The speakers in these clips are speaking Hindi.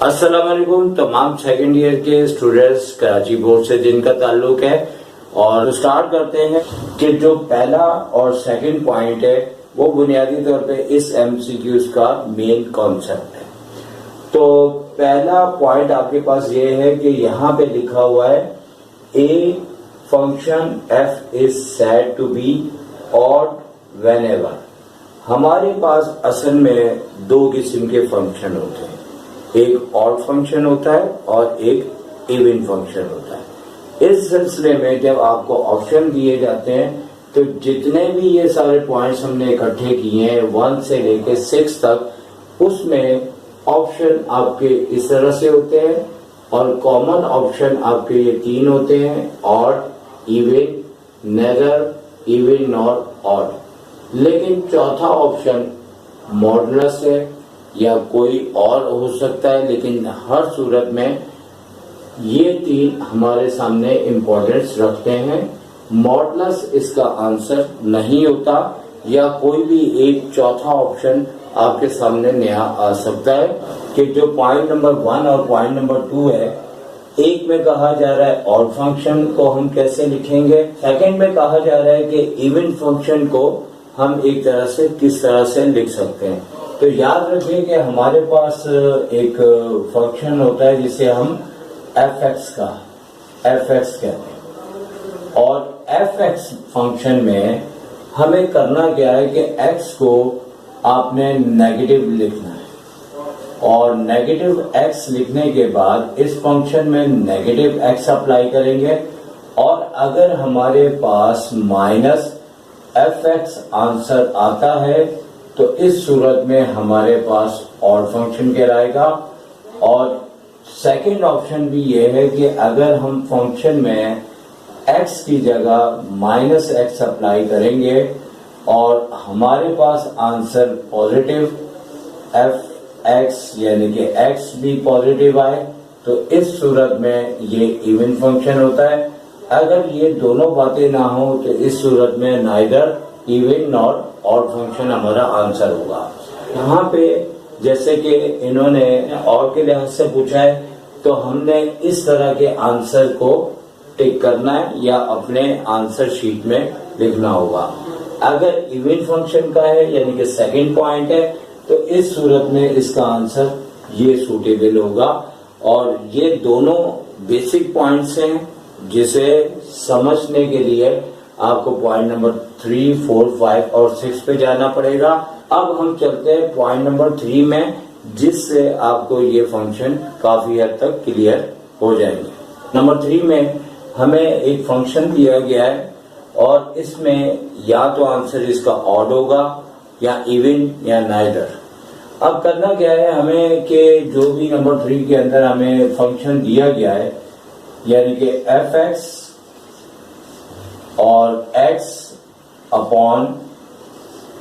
अस्सलाम वालेकुम तमाम सेकंड ईयर के स्टूडेंट्स कराची बोर्ड से जिनका ताल्लुक है। और स्टार्ट करते हैं कि जो पहला और सेकंड पॉइंट है वो बुनियादी तौर पे इस एमसीक्यूज का मेन कॉन्सेप्ट है। तो पहला पॉइंट आपके पास ये है कि यहाँ पे लिखा हुआ है a function F is said to be odd whenever. हमारे पास असल में दो किस्म के फंक्शन होते हैं, एक ऑड फंक्शन होता है और एक इवन फंक्शन होता है। इस सिलसिले में जब आपको ऑप्शन दिए जाते हैं तो जितने भी ये सारे पॉइंट्स हमने इकट्ठे किए हैं 1 से लेके 6 तक, उसमें ऑप्शन आपके इस तरह से होते हैं और कॉमन ऑप्शन आपके ये 3 होते हैं, odd, even, neither, even nor odd. लेकिन चौथा ऑप्शन मॉडुलस है या कोई और हो सकता है, लेकिन हर सूरत में ये 3 हमारे सामने इम्पोर्टेंस रखते हैं। मॉडुलस इसका आंसर नहीं होता या कोई भी एक चौथा ऑप्शन आपके सामने नया आ सकता है कि जो पॉइंट नंबर 1 और पॉइंट नंबर 2 है, एक में कहा जा रहा है ऑड फंक्शन को हम कैसे लिखेंगे, सेकंड में कहा जा रहा है कि इवन फंक्शन को हम एक तरह से किस तरह से लिख सकते हैं। तो याद रखिए कि हमारे पास एक फंक्शन होता है जिसे हम एफ एक्स कहते हैं और एफ एक्स फंक्शन में हमें करना क्या है कि एक्स को आपने नेगेटिव लिखना है और नेगेटिव एक्स लिखने के बाद इस फंक्शन में नेगेटिव एक्स अप्लाई करेंगे और अगर हमारे पास माइनस एफ एक्स आंसर आता है तो इस सूरत में हमारे पास ऑड फंक्शन कहलाएगा। और सेकंड ऑप्शन भी ये है कि अगर हम फंक्शन में x की जगह माइनस एक्स अप्लाई करेंगे और हमारे पास आंसर पॉजिटिव एफ एक्स यानी कि x भी पॉजिटिव आए तो इस सूरत में ये इवन फंक्शन होता है। अगर ये दोनों बातें ना हो तो इस सूरत में neither even nor odd function हमारा आंसर होगा। यहाँ पे जैसे कि इन्होंने और के लिहाज से पूछा है तो हमने इस तरह के आंसर को टिक करना है या अपने आंसर शीट में लिखना होगा। अगर इवन फंक्शन का है यानी कि सेकंड पॉइंट है तो इस सूरत में इसका आंसर ये सूटेबल होगा। और ये दोनों बेसिक पॉइंट्स हैं जिसे समझने के लिए आपको पॉइंट नंबर 3, 4, 5 और 6 पे जाना पड़ेगा। अब हम चलते हैं पॉइंट नंबर 3 में, जिससे आपको ये फंक्शन काफी हद तक क्लियर हो जाएंगे। नंबर 3 में हमें एक फंक्शन दिया गया है और इसमें या तो आंसर इसका ऑड होगा या इवन या नाइदर। अब करना क्या है हमें कि जो भी नंबर 3 के अंदर हमें फंक्शन दिया गया है यानी कि एफ एक्स और x अपॉन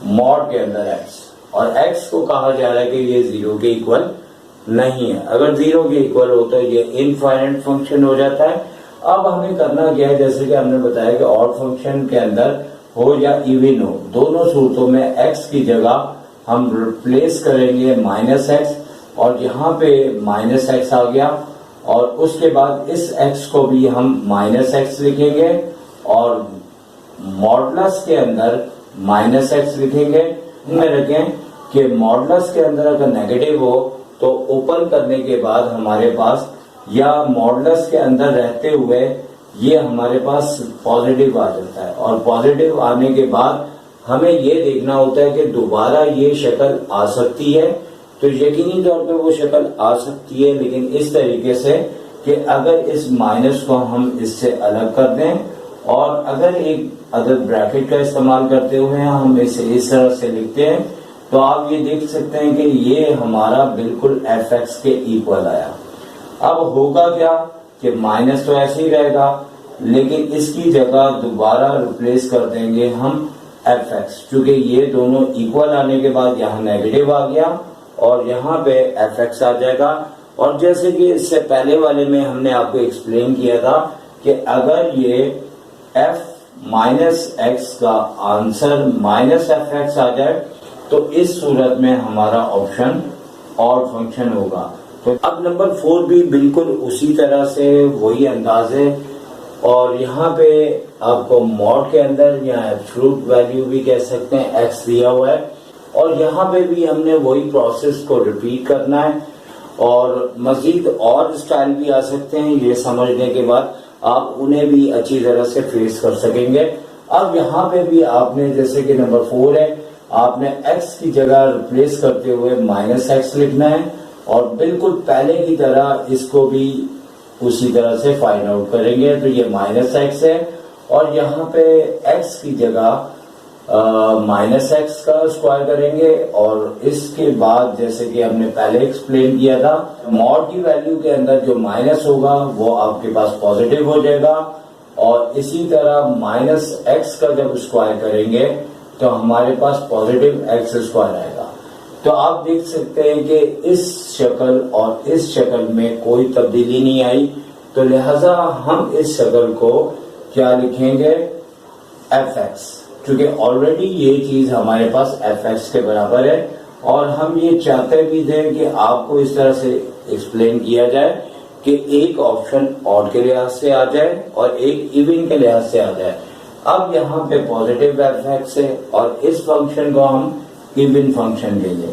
मॉड के अंदर x, और x को कहा जा रहा है कि ये 0 के इक्वल नहीं है। अगर 0 के इक्वल हो तो ये इनफाइनाइट फंक्शन हो जाता है। अब हमें करना क्या है, जैसे कि हमने बताया कि ऑड फंक्शन के अंदर हो या इवन हो, दोनों सूरतों में x की जगह हम रिप्लेस करेंगे माइनस एक्स और यहाँ पे माइनस एक्स आ गया और उसके बाद इस x को भी हम माइनस एक्स लिखेंगे और मॉडुलस के अंदर माइनस एक्स लिखेंगे। में रखें कि मॉडुलस के अंदर अगर नेगेटिव हो तो ओपन करने के बाद हमारे पास या मॉडुलस के अंदर रहते हुए ये हमारे पास पॉजिटिव आ जाता है और पॉजिटिव आने के बाद हमें ये देखना होता है कि दोबारा ये शक्ल आ सकती है। तो यकीनी तौर पे वो शक्ल आ सकती है, लेकिन इस तरीके से कि अगर इस माइनस को हम इससे अलग कर दें और अगर एक अदद ब्रैकेट का इस्तेमाल करते हुए हम इसे इस तरह से लिखते हैं तो आप ये देख सकते हैं कि ये हमारा बिल्कुल एफ एक्स के इक्वल आया। अब होगा क्या कि माइनस तो ऐसे ही रहेगा, लेकिन इसकी जगह दोबारा रिप्लेस कर देंगे हम एफ एक्स, क्योंकि ये दोनों इक्वल आने के बाद यहाँ नेगेटिव आ गया और यहाँ पे एफ एक्स आ जाएगा। और जैसे कि इससे पहले वाले में हमने आपको एक्सप्लेन किया था कि अगर ये f माइनस एक्स का आंसर माइनस एफ एक्स आ जाए तो इस सूरत में हमारा ऑप्शन ऑड फंक्शन होगा। तो अब नंबर 4 भी बिल्कुल उसी तरह से वही अंदाज है और यहाँ पे आपको मॉड के अंदर या एब्सोल्यूट वैल्यू भी कह सकते हैं एक्स दिया हुआ है और यहाँ पे भी हमने वही प्रोसेस को रिपीट करना है और मजीद और स्टाइल भी आ सकते हैं। ये समझने के बाद आप उन्हें भी अच्छी तरह से फेस कर सकेंगे। अब यहाँ पे भी आपने जैसे कि नंबर 4 है, आपने x की जगह रिप्लेस करते हुए -x लिखना है और बिल्कुल पहले की तरह इसको भी उसी तरह से फाइंड आउट करेंगे। तो ये -x है और यहाँ पे x की जगह -x का स्क्वायर करेंगे और इसके बाद जैसे कि हमने पहले एक्सप्लेन किया था, मॉड की वैल्यू के अंदर जो माइनस होगा वो आपके पास पॉजिटिव हो जाएगा और इसी तरह -x का जब स्क्वायर करेंगे तो हमारे पास पॉजिटिव x स्क्वायर आएगा। तो आप देख सकते हैं कि इस शक्ल और इस शक्ल में कोई तब्दीली नहीं आई, तो लिहाजा हम इस शक्ल को क्या लिखेंगे, fx, क्योंकि ऑलरेडी ये चीज हमारे पास fx के बराबर है और हम ये चाहते भी थे कि आपको इस तरह से एक्सप्लेन किया जाए कि एक ऑप्शन ऑड के लिहाज से आ जाए और एक इवन के लिहाज से आ जाए। अब यहाँ पे पॉजिटिव fx है और इस फंक्शन को हम इवन फंक्शन लेंगे।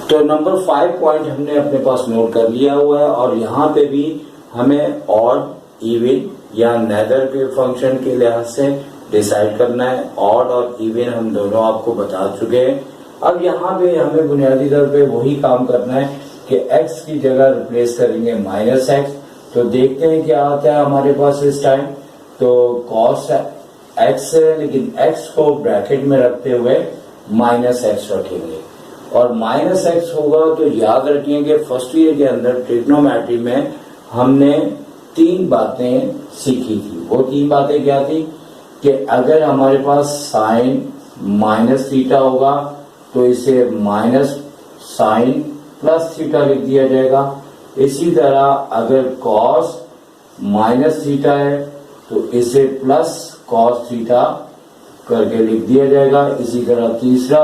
तो नंबर 5 पॉइंट हमने अपने पास नोट कर लिया हुआ है और यहाँ पे भी हमें ऑड, इवन या नेदर के फंक्शन के लिहाज से डिसाइड करना है। ऑड और इवन हम दोनों आपको बता चुके हैं। अब यहाँ पे हमें बुनियादी तौर पे वही काम करना है कि x की जगह रिप्लेस करेंगे -x। तो देखते हैं क्या आता है हमारे पास इस टाइम। तो cos x है लेकिन x को ब्रैकेट में रखते हुए -x रखेंगे और -x होगा तो याद रखिए फर्स्ट ईयर के अंदर ट्रिग्नोमेट्री में हमने 3 बातें सीखी थी। वो 3 बातें क्या थी कि अगर हमारे पास साइन -थीटा होगा तो इसे -sin +थीटा लिख दिया जाएगा। इसी तरह अगर cos -थीटा है तो इसे +cos थीटा करके लिख दिया जाएगा। इसी तरह तीसरा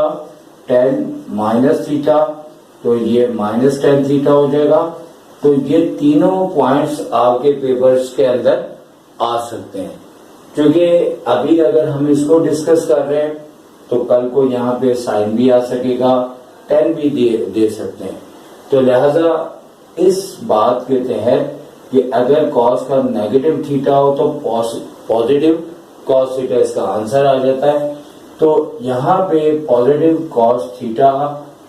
tan -थीटा तो ये -tan थीटा हो जाएगा। तो ये तीनों पॉइंट्स आपके पेपर्स के अंदर आ सकते हैं, क्योंकि अभी अगर हम इसको डिस्कस कर रहे हैं तो कल को यहाँ पे साइन भी आ सकेगा, tan भी दे सकते हैं। तो लिहाजा इस बात के तहत कि अगर cos का नेगेटिव थीटा हो तो पॉजिटिव cos थीटा इसका आंसर आ जाता है। तो यहाँ पे पॉजिटिव cos थीटा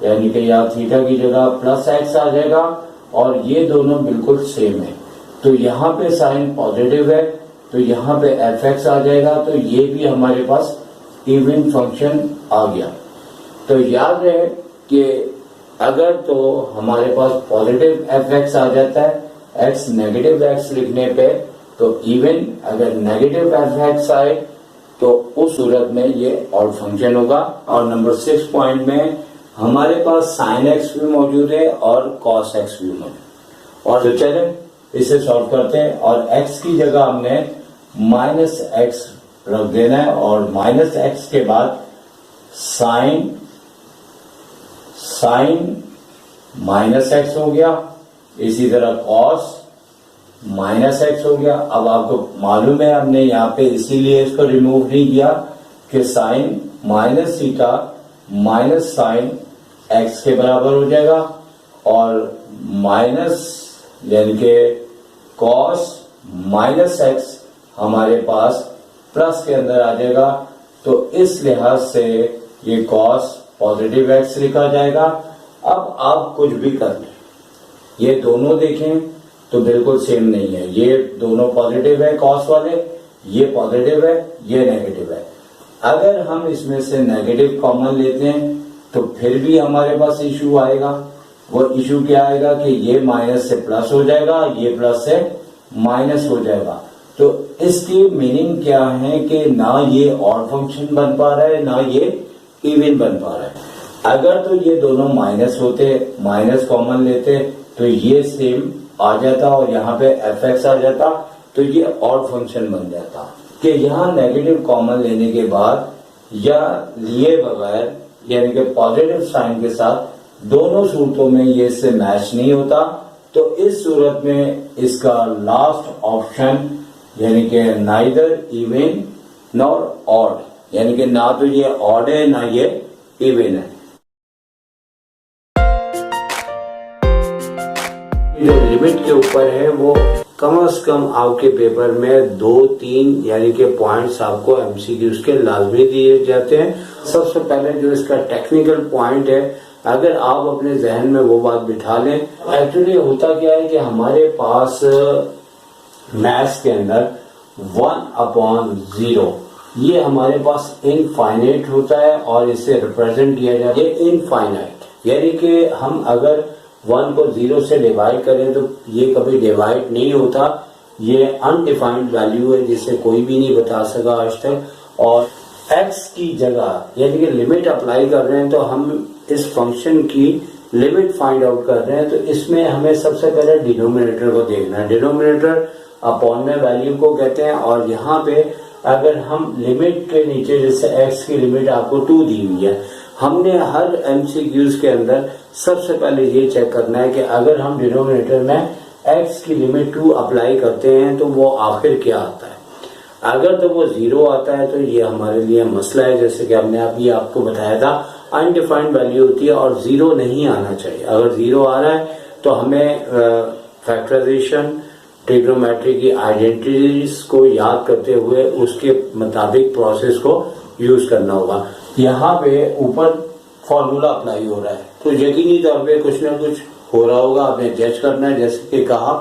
यानी कि यहाँ थीटा की जगह +x आ जाएगा और ये दोनों बिल्कुल सेम है। तो यहाँ पे साइन पॉजिटिव है तो यहाँ पे fx आ जाएगा। तो ये भी हमारे पास इवन फंक्शन आ गया। तो याद रहे कि अगर तो हमारे पास पॉजिटिव fx आ जाता है x नेगेटिव x लिखने पे तो इवन, अगर नेगेटिव fx आए तो उस सूरत में ये ऑड फंक्शन होगा। और नंबर 6 पॉइंट में हमारे पास sin x भी मौजूद है और cos x भी मौजूद है। और तो चले इसे सॉल्व करते हैं और x की जगह हमने -x रख देना है और -x के बाद sin -x हो गया। इसी तरह cos -x हो गया। अब आपको मालूम है हमने यहाँ पे इसीलिए इसको रिमूव नहीं किया कि sin -थीटा -sin x के बराबर हो जाएगा और माइनस यानी कि cos -x हमारे पास प्लस के अंदर आ जाएगा। तो इस लिहाज से ये cos पॉजिटिव x लिखा जाएगा। अब आप कुछ भी कर लें, ये दोनों देखें तो बिल्कुल सेम नहीं है। ये दोनों पॉजिटिव है cos वाले, ये पॉजिटिव है, ये नेगेटिव है। अगर हम इसमें से नेगेटिव कॉमन लेते हैं तो फिर भी हमारे पास इशू आएगा। वो इशू क्या आएगा कि ये माइनस से प्लस हो जाएगा, ये प्लस से माइनस हो जाएगा। तो इसकी मीनिंग क्या है कि ना ये ऑड फंक्शन बन पा रहा है ना ये इवन बन पा रहा है। अगर तो ये दोनों माइनस होते, माइनस कॉमन लेते तो ये सेम आ जाता और यहाँ पे fx आ जाता तो ये ऑड फंक्शन बन जाता। कि यहाँ नेगेटिव कॉमन लेने के बाद या लिए बगैर यानी कि पॉजिटिव साइन के साथ दोनों सूरतों में ये इससे मैच नहीं होता, तो इस सूरत में इसका लास्ट ऑप्शन यानी कि नाइदर इवन नॉर ऑड, यानी कि ना तो ये ऑड है ना ये इवन है। जो लिमिट के ऊपर है वो कम से कम आपके पेपर में 2-3 यानी कि पॉइंट्स आपको एमसीक्यूज के लाजमी दिए जाते हैं। सबसे पहले जो इसका टेक्निकल पॉइंट है, अगर आप अपने जहन में वो बात बिठा लें, एक्चुअली होता क्या है कि हमारे पास मैथ्स के अंदर 1/0 ये हमारे पास इनफाइनाइट होता है और इसे रिप्रेजेंट किया जाता है इनफाइनाइट, यानी कि हम अगर 1 को 0 से डिवाइड करें तो ये कभी डिवाइड नहीं होता, ये अनडिफाइंड वैल्यू है जिसे कोई भी नहीं बता सका आज तक। और x की जगह यानी कि लिमिट अप्लाई कर रहे हैं तो हम इस फंक्शन की लिमिट फाइंड आउट कर रहे हैं, तो इसमें हमें सबसे पहले डिनोमिनेटर को देखना है। डिनोमिनेटर अपॉन में वैल्यू को कहते हैं, और यहाँ पे अगर हम लिमिट के नीचे जैसे x की लिमिट आपको 2 दी हुई है, हमने हर एमसीक्यूज के अंदर सबसे पहले ये चेक करना है कि अगर हम डिनोमिनेटर में x की लिमिट 2 अप्लाई करते हैं तो वो आखिर क्या आता है। अगर तो वो 0 आता है तो ये हमारे लिए मसला है, जैसे कि हमने अभी आपको बताया था अनडिफाइंड वैल्यू होती है और 0 नहीं आना चाहिए। अगर 0 आ रहा है तो हमें फैक्टराइजेशन ट्रिग्नोमेट्री की आइडेंटिटीज को याद करते हुए उसके मुताबिक प्रोसेस को यूज करना होगा। यहाँ पे ऊपर फॉर्मूला अप्लाई हो रहा है तो यकीनी तौर पे कुछ ना कुछ हो रहा होगा, आपने जज करना है। जैसे कि कहा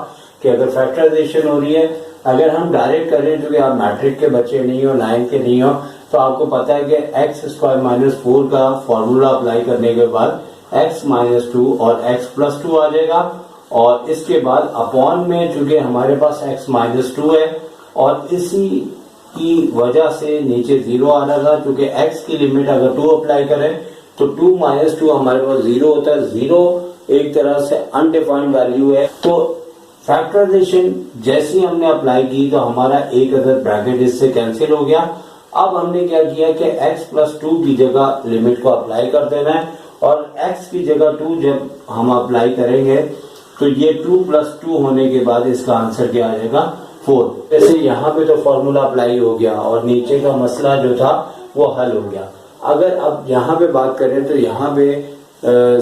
कि अगर फैक्टराइजेशन हो रही है, अगर हम डायरेक्ट करें तो कि आप मैट्रिक के बच्चे नहीं हो, 9 के नहीं हो, तो आपको पता है कि x² - 4 का फॉर्मूला अप्लाई करने के बाद x - 2 और x + 2 आ जाएगा, और इसके बाद अपॉन में चूंकि हमारे पास x - 2 है और इसी की वजह से नीचे 0 आ रहा था, क्योंकि x की लिमिट अगर 2 अप्लाई करें तो 2 - 2 हमारे पास 0 होता है। 0 एक तरह से अनडिफाइंड वैल्यू है, तो फैक्टराइजेशन जैसी हमने अप्लाई की तो हमारा एक अदद ब्रैकेट इससे कैंसिल हो गया। अब हमने क्या किया कि x + 2 की जगह लिमिट को अप्लाई कर देना है, और x की जगह 2 जब हम अप्लाई करेंगे तो ये 2 + 2 होने के बाद इसका आंसर क्या आ जाएगा 4। जैसे यहाँ पे तो फॉर्मूला अप्लाई हो गया और नीचे का मसला जो था वो हल हो गया। अगर अब यहाँ पे बात करें तो यहाँ पे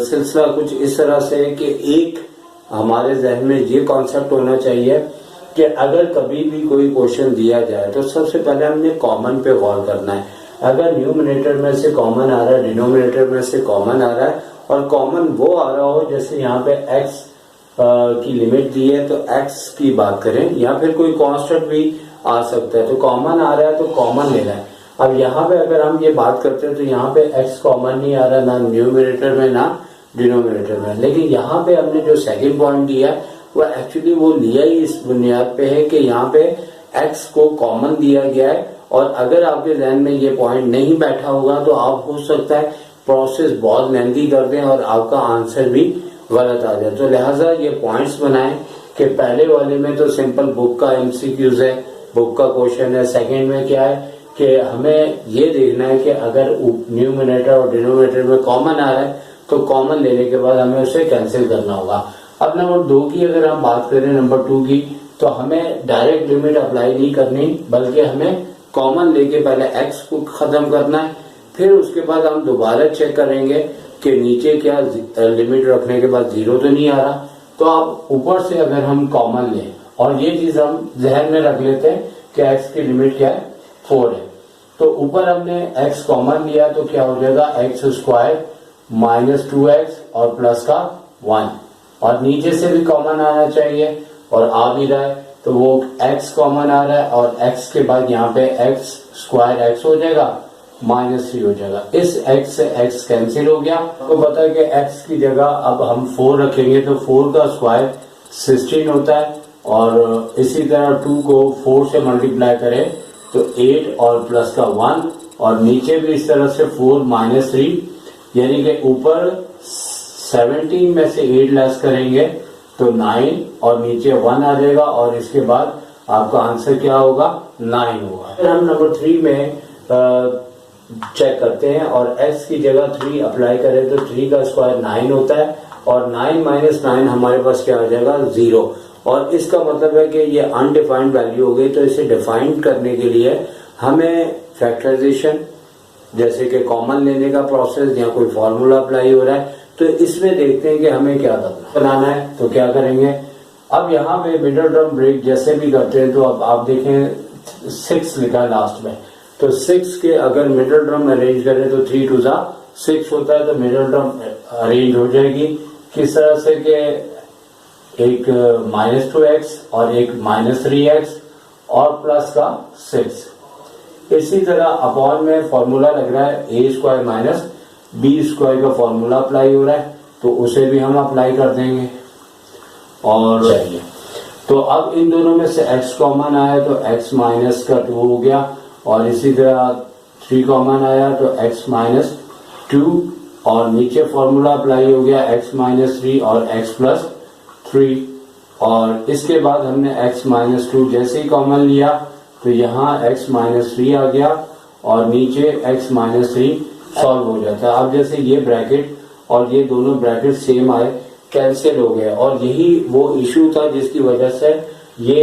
सिलसिला कुछ इस तरह से है कि एक हमारे जहन में ये कॉन्सेप्ट होना चाहिए कि अगर कभी भी कोई क्वेश्चन दिया जाए तो सबसे पहले हमने कॉमन पे गौर करना है। अगर न्यूमरेटर में से कॉमन आ रहा है, डिनोमिनेटर में से कॉमन आ रहा है, और कॉमन वो आ रहा हो जैसे यहाँ पे x की लिमिट दी है तो x की बात करें, या फिर कोई कांस्टेंट भी आ सकता है, तो कॉमन आ रहा है तो कॉमन लेना है। अब यहाँ पे अगर हम ये बात करते हैं तो यहाँ पे x कॉमन नहीं आ रहा, ना न्यूमरेटर में ना डिनोमिनेटर में, लेकिन यहाँ पे हमने जो सेकंड पॉइंट दिया है वो एक्चुअली वो लिया ही इस बुनियाद पे है कि यहाँ पे x को कॉमन दिया गया है, और अगर आपके जहन में ये पॉइंट नहीं बैठा होगा तो आप हो सकता है प्रोसेस बहुत लेंथी कर दें और आपका आंसर भी गलत आ जाए। तो लिहाजा ये पॉइंट्स बनाएं कि पहले वाले में तो सिंपल बुक का एमसीक्यूज है, बुक का क्वेश्चन है। सेकंड में क्या है कि हमें ये देखना है कि अगर न्यूमरेटर और डिनोमिनेटर में कॉमन आ रहा है तो कॉमन लेने के बाद हमें उसे कैंसिल करना होगा। अब नंबर 2 की अगर हम बात करें, नंबर 2 की, तो हमें डायरेक्ट लिमिट अप्लाई नहीं करनी, बल्कि हमें कॉमन लेके पहले x को खत्म करना है, फिर उसके बाद हम दोबारा चेक करेंगे कि नीचे क्या लिमिट रखने के बाद 0 तो नहीं आ रहा। तो आप ऊपर से अगर हम कॉमन लें, और ये चीज हम जहन में रख लेते हैं कि x की लिमिट क्या है 4 है, तो ऊपर हमने x कॉमन लिया तो क्या हो जाएगा x² - 2x और प्लस का 1, और नीचे से भी कॉमन आना चाहिए और आ भी रहा है, तो वो x कॉमन आ रहा है और x के बाद यहाँ पे x² x हो जाएगा -3 हो जाएगा। इस x से x कैंसिल हो गया, तो पता है कि x की जगह अब हम 4 रखेंगे तो 4 का स्क्वायर 16 होता है, और इसी तरह 2 को 4 से मल्टीप्लाई करें तो 8 और प्लस का 1, और नीचे भी इस तरह से 4 - 3, यानी कि ऊपर 17 में से 8 लेस करेंगे तो 9 और नीचे 1 आ जाएगा, और इसके बाद आपका आंसर क्या होगा 9 होगा। फिर हम नंबर 3 में चेक करते हैं और x की जगह 3 अप्लाई करें तो 3 का स्क्वायर 9 होता है और 9 माइनस 9 हमारे पास क्या आ जाएगा 0। और इसका मतलब है कि ये अनडिफाइंड वैल्यू हो गई। तो इसे डिफाइन करने के लिए हमें फैक्टराइजेशन जैसे कि कॉमन लेने का प्रोसेस या कोई फॉर्मूला अप्लाई हो रहा है तो इसमें देखते हैं कि हमें क्या बनाना है। तो क्या करेंगे, अब यहाँ पे मिडिल टर्म ब्रेक जैसे भी करते हैं तो अब आप देखें 6 लिखा है लास्ट में, तो 6 के अगर मिडिल टर्म अरेंज करें तो 3 2 6 होता है। तो मिडिल टर्म अरेंज हो जाएगी किस तरह से कि एक -2x और एक -3x और प्लस का 6। इसी तरह अपॉन में फॉर्मूला लग रहा है a square minus b square का फॉर्मूला अप्लाई हो रहा है तो उसे भी हम अप्लाई कर देंगे। और चाहिए तो अब इन दोनों में से x कॉमन आया तो x माइनस का 2 हो गया और इसी तरह 3 कॉमन आया तो x माइनस 2 और नीचे फॉर्मूला अप्लाई हो गया x माइनस 3 और x प्लस 3। और इसके बाद हमने x माइनस 2 जैसे ही कॉमन लिया तो यहाँ x माइनस 3 आ गया और नीचे x माइनस 3 सॉल्व हो जाता है। अब जैसे ये ब्रैकेट और ये दोनों ब्रैकेट सेम आए कैंसिल हो गए और यही वो इशू था जिसकी वजह से ये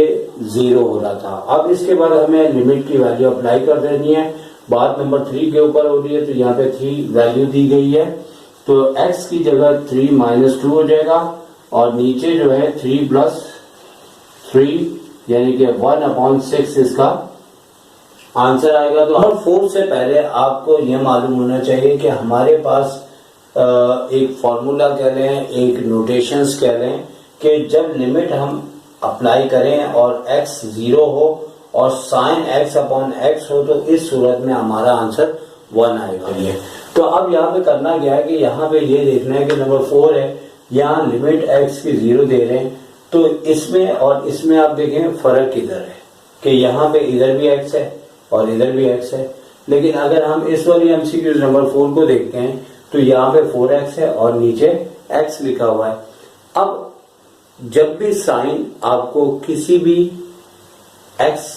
0 हो रहा था। अब इसके बाद हमें लिमिट की वैल्यू अप्लाई कर देनी है। बात नंबर 3 के ऊपर हो रही है तो यहाँ पे 3 वैल्यू दी गई है तो x की जगह 3 माइनस 2 हो जाएगा और नीचे जो है 3 प्लस 3 यानी कि 1/6 इसका आंसर आएगा। तो नंबर 4 से पहले आपको यह मालूम होना चाहिए कि हमारे पास एक फॉर्मूला कह लें, एक नोटेशंस कह लें कि जब लिमिट हम अप्लाई करें और x 0 हो और साइन x अपॉन x हो तो इस सूरत में हमारा आंसर 1 आएगा। ये तो अब यहाँ पे करना क्या है कि यहाँ पे ये देखना है कि नंबर 4 है, यहाँ लिमिट x की 0 दे रहे हैं तो इसमें और इसमें आप देखें फर्क किधर है कि यहाँ पे इधर भी x है और इधर भी x है। लेकिन अगर हम इस वाली एमसीक्यू नंबर 4 को देखते हैं तो यहाँ पे 4x है और नीचे x लिखा हुआ है। अब जब भी साइन आपको किसी भी x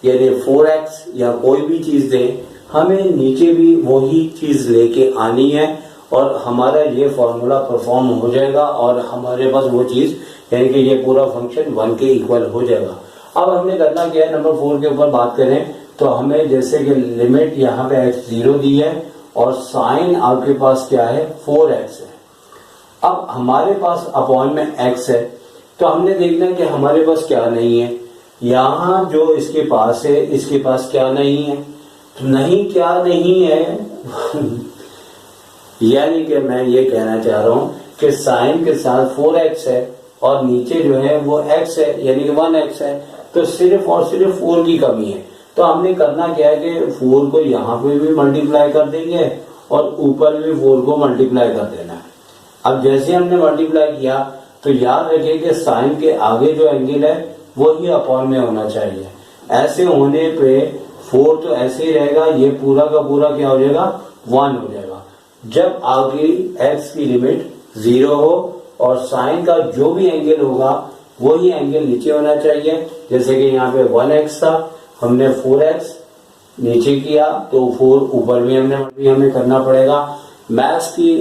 यानी 4x या कोई भी चीज दे हमें नीचे भी वही चीज लेके आनी है और हमारा ये फॉर्मूला परफॉर्म हो जाएगा और हमारे पास वो चीज यानी कि ये पूरा फंक्शन 1 के इक्वल हो जाएगा। अब हमने करना क्या है, नंबर 4 के ऊपर बात करें तो हमें जैसे कि लिमिट यहाँ पे x 0 दी है और साइन आपके पास क्या है 4x है। अब हमारे पास अपॉन में x है तो हमने देखना है कि हमारे पास क्या नहीं है, यहाँ जो इसके पास है इसके पास क्या नहीं है। तो नहीं क्या नहीं है यानी कि मैं ये कहना चाह रहा हूं कि साइन के साथ 4x है और नीचे जो है वो x है यानी कि 1x है तो सिर्फ और सिर्फ 4 की कमी है। तो हमने करना क्या है कि 4 को यहाँ पे भी मल्टीप्लाई कर देंगे और ऊपर भी 4 को मल्टीप्लाई कर देना है। अब जैसे हमने मल्टीप्लाई किया तो याद रखिए कि साइन के आगे जो एंगल है वो ही अपॉन में होना चाहिए। ऐसे होने पे 4 तो ऐसे ही रहेगा, ये पूरा का पूरा क्या हो जाएगा 1 हो जाएगा जब आगे x की लिमिट 0 हो और साइन का जो भी एंगल होगा वही एंगल नीचे होना चाहिए। जैसे कि यहाँ पे 1x था, हमने 4x नीचे किया तो 4 ऊपर भी हमें करना पड़ेगा। मैथ्स की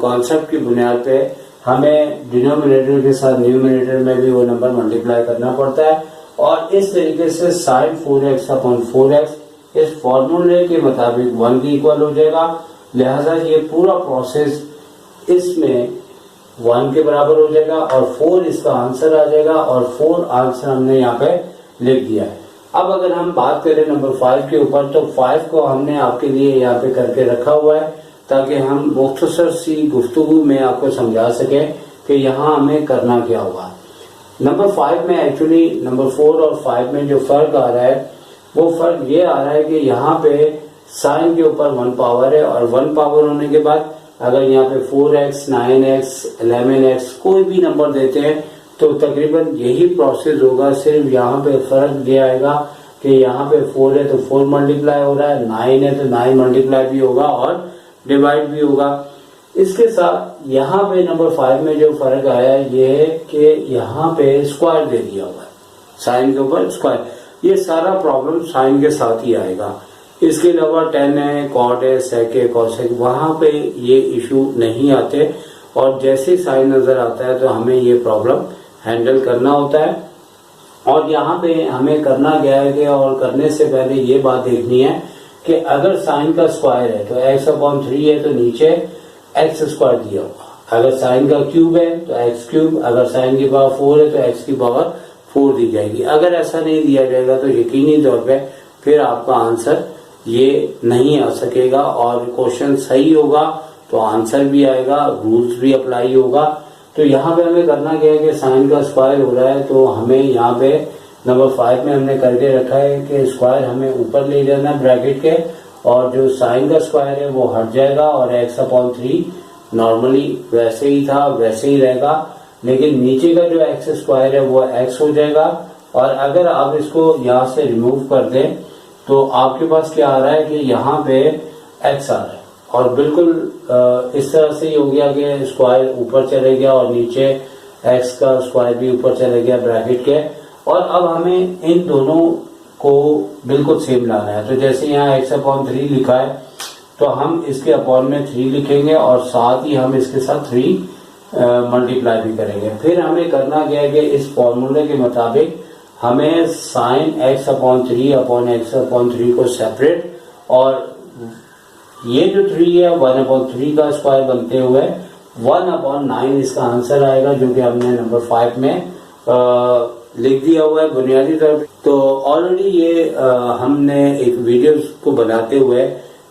कॉन्सेप्ट की बुनियाद पे हमें डिनोमिनेटर के साथ न्यूमिनेटर में भी वो नंबर मल्टीप्लाई करना पड़ता है और इस तरीके से साइन 4x अपॉन 4x इस फॉर्मूले के मुताबिक 1 के इक्वल हो जाएगा। लिहाजा ये पूरा प्रोसेस इसमें 1 के बराबर हो जाएगा और 4 इसका आंसर आ जाएगा और 4 आंसर हमने यहाँ पे लिख दिया है। अब अगर हम बात करें नंबर 5 के ऊपर तो 5 को हमने आपके लिए यहाँ पे करके रखा हुआ है ताकि हम मुख्तसर सी गुफ्तगू में आपको समझा सके कि यहाँ हमें करना क्या होगा। नंबर 5 में एक्चुअली नंबर 4 और 5 में जो फर्क आ रहा है वो फर्क ये आ रहा है कि यहाँ पे साइन के ऊपर 1 पावर है और 1 पावर होने के बाद अगर यहाँ पे 4x, 9x, 11x कोई भी नंबर देते हैं तो तकरीबन यही प्रोसेस होगा। सिर्फ यहाँ पे फर्क ये आएगा कि यहाँ पे 4 है तो 4 मल्टीप्लाई हो रहा है, 9 है तो 9 मल्टीप्लाई भी होगा और डिवाइड भी होगा। इसके साथ यहाँ पे नंबर 5 में जो फर्क आया ये है कि यहाँ पे स्क्वायर दे दिया हुआ है साइन के ऊपर स्क्वायर। ये सारा प्रॉब्लम साइन के साथ ही आएगा। इसके अलावा टेन है, कॉट है, सेक है, कॉसेक, वहां पे ये इशू नहीं आते और जैसे साइन नजर आता है तो हमें ये प्रॉब्लम हैंडल करना होता है। और यहाँ पे हमें करना क्या है कि और करने से पहले ये बात देखनी है कि अगर साइन का स्क्वायर है तो x/3 है तो नीचे x स्क्वायर दिया होगा। अगर साइन का क्यूब है तो x क्यूब, अगर साइन की पावर 4 है तो x की पावर 4 दी जाएगी। अगर ऐसा नहीं दिया जाएगा तो यकीनी तौर पे फिर आपका आंसर ये नहीं आ सकेगा और क्वेश्चन सही होगा तो आंसर भी आएगा, रूल्स भी अप्लाई होगा। तो यहाँ पे हमें करना क्या है कि साइन का स्क्वायर हो रहा है तो हमें यहाँ पे नंबर 5 में हमने करके रखा है कि स्क्वायर हमें ऊपर ले जाना है ब्रैकेट के और जो साइन का स्क्वायर है वो हट जाएगा और x/3 नॉर्मली वैसे ही था वैसे ही रहेगा, लेकिन नीचे का जो x स्क्वायर है वो x हो जाएगा। और अगर आप इसको यहाँ से रिमूव कर दें तो आपके पास क्या आ रहा है कि यहाँ पे x आ रहा है और बिल्कुल इस तरह से ही हो गया कि स्क्वायर ऊपर चले गया और नीचे x का स्क्वायर भी ऊपर चले गया ब्रैकेट के। और अब हमें इन दोनों को बिल्कुल सेम लाना है। तो जैसे यहाँ x/3 लिखा है तो हम इसके अपॉन में 3 लिखेंगे और साथ ही हम इसके साथ 3 मल्टीप्लाई भी करेंगे। फिर हमें करना क्या है कि इस फॉर्मूले के मुताबिक हमें साइन x/3 अपॉन x/3 को सेपरेट और ये जो 3 है 1/3 का स्क्वायर बनते हुए 1/9 इसका आंसर आएगा, जो कि हमने नंबर 5 में लिख दिया हुआ है बुनियादी तौर पे। तो ऑलरेडी ये हमने एक वीडियो को बनाते हुए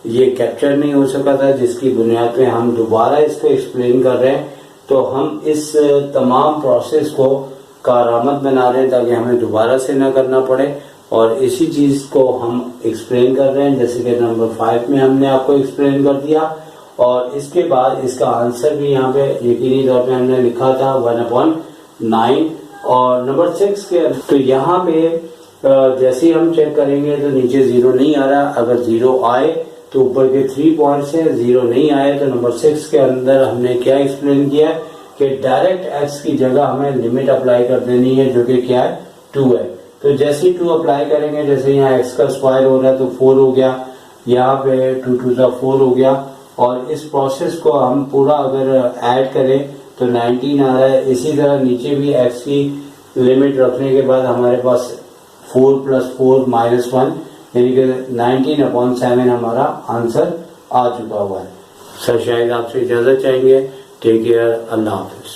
ये कैप्चर नहीं हो सका था, जिसकी बुनियाद पे हम दोबारा इसको एक्सप्लेन कर रहे हैं। तो हम इस तमाम प्रोसेस को कारआमद बना रहे हैं ताकि हमें दोबारा से ना करना पड़े और इसी चीज को हम एक्सप्लेन कर रहे हैं, जैसे कि नंबर 5 में हमने आपको एक्सप्लेन कर दिया। और इसके बाद इसका आंसर भी यहाँ पे यकीनी तौर पे हमने लिखा था 1/9 और नंबर 6 के तो यहाँ पे जैसे ही हम चेक करेंगे तो नीचे 0 नहीं आ रहा। अगर 0 आए तो ऊपर के 3 पॉइंट्स है, 0 नहीं आए तो नंबर 6 के अंदर हमने क्या एक्सप्लेन किया कि डायरेक्ट x की जगह हमें लिमिट अप्लाई कर देनी है, जो कि क्या है 2 है। तो जैसे ही 2 अप्लाई करेंगे, जैसे यहाँ x का स्क्वायर हो रहा है तो 4 हो गया, यहाँ पे 2 2 4 हो गया। और इस प्रोसेस को हम पूरा अगर ऐड करें तो 19 आ रहा है। इसी तरह नीचे भी x की लिमिट रखने के बाद हमारे पास 4 + 4 -1 यानी कि 19/7 हमारा आंसर आ चुका हुआ है। सर शायद आपसे इजाजत चाहेंगे। टेक केयर, अल्लाह हाफिज।